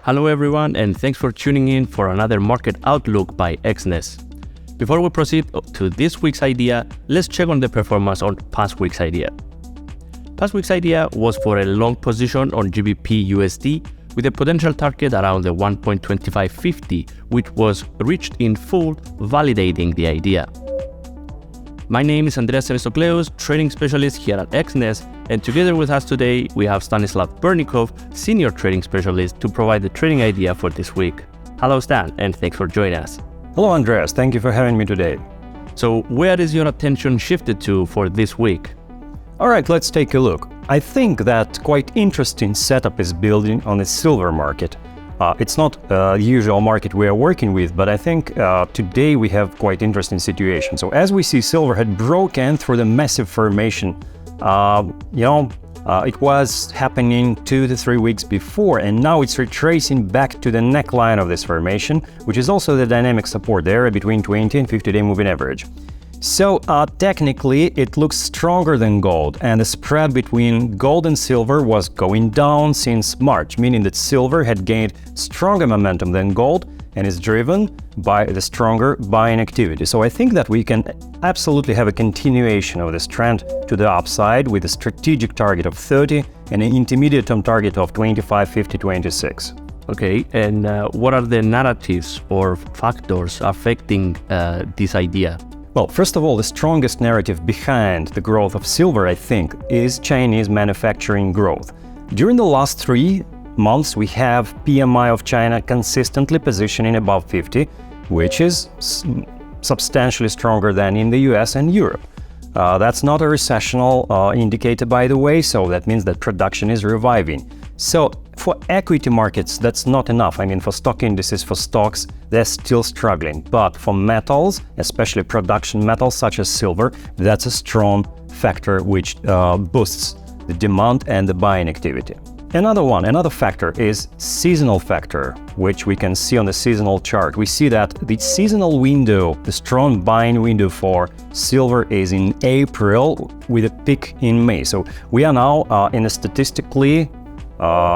Hello everyone, and thanks for tuning in for another market outlook by XAGUSD. Before we proceed to this week's idea, let's check on the performance on past week's idea. Past week's idea was for a long position on GBP USD with a potential target around the 1.2550, which was reached in full, validating the idea. My name is Andreas Semistocleous, trading specialist here at XAGUSD, and together with us today we have Stanislav Bernikov, senior trading specialist, to provide the trading idea for this week. Hello Stan, and thanks for joining us. Hello Andreas, thank you for having me today. So where is your attention shifted to for this week? Alright, let's take a look. I think that quite interesting setup is building on the silver market. It's not the usual market we are working with, but I think today we have quite interesting situation. So as we see, silver had broken through the massive formation. It was happening 2 to 3 weeks before, and now it's retracing back to the neckline of this formation, which is also the dynamic support area between 20 and 50-day moving average. So technically it looks stronger than gold, and the spread between gold and silver was going down since March, meaning that silver had gained stronger momentum than gold and is driven by the stronger buying activity. So I think that we can absolutely have a continuation of this trend to the upside with a strategic target of 30 and an intermediate term target of 25, 50, 26. Okay, and what are the narratives or factors affecting this idea? Well, first of all, the strongest narrative behind the growth of silver, I think, is Chinese manufacturing growth. During the last 3 months, we have PMI of China consistently positioning above 50, which is substantially stronger than in the US and Europe. That's not a recessional indicator, by the way, so that means that production is reviving. So for equity markets, that's not enough. I mean, for stock indices, for stocks, they're still struggling. But for metals, especially production metals such as silver, that's a strong factor which boosts the demand and the buying activity. Another factor is seasonal factor, which we can see on the seasonal chart. We see that the seasonal window, the strong buying window for silver is in April with a peak in May. So we are now in a statistically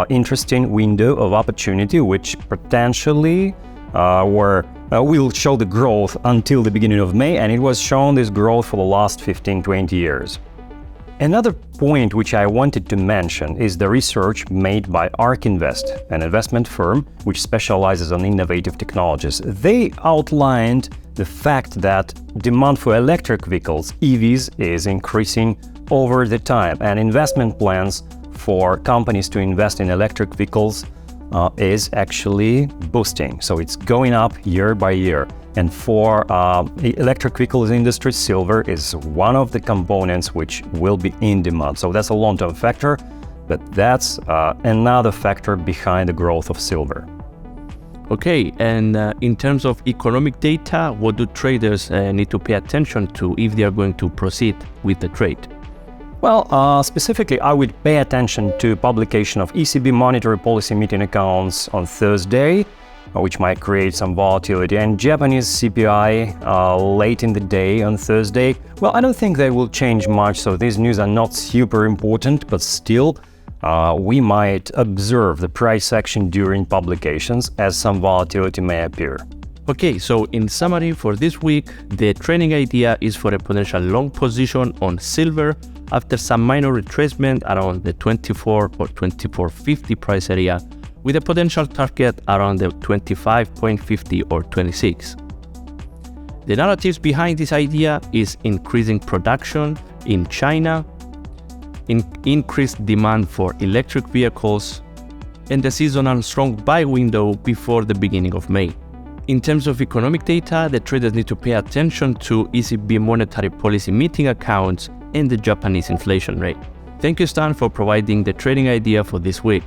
interesting window of opportunity, which potentially will show the growth until the beginning of May, and it was shown this growth for the last 15-20 years. Another point which I wanted to mention is the research made by ARK Invest, an investment firm which specializes on innovative technologies. They outlined the fact that demand for electric vehicles, EVs, is increasing over the time, and investment plans for companies to invest in electric vehicles is actually boosting. So it's going up year by year. And for the electric vehicles industry, silver is one of the components which will be in demand. So that's a long-term factor, but that's another factor behind the growth of silver. Okay, and in terms of economic data, what do traders need to pay attention to if they are going to proceed with the trade? Well, specifically, I would pay attention to publication of ECB monetary policy meeting accounts on Thursday, which might create some volatility, and Japanese CPI late in the day on Thursday. Well, I don't think they will change much, so these news are not super important, but still, we might observe the price action during publications as some volatility may appear. Okay, so in summary for this week, the trading idea is for a potential long position on silver after some minor retracement around the 24 or 24.50 price area, with a potential target around the 25.50 or 26. The narratives behind this idea is increasing production in China, increased demand for electric vehicles, and the seasonal strong buy window before the beginning of May. In terms of economic data, the traders need to pay attention to ECB monetary policy meeting accounts and the Japanese inflation rate. Thank you, Stan, for providing the trading idea for this week.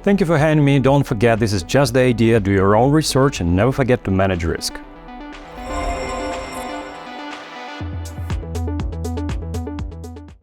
Thank you for having me. Don't forget, this is just the idea. Do your own research and never forget to manage risk.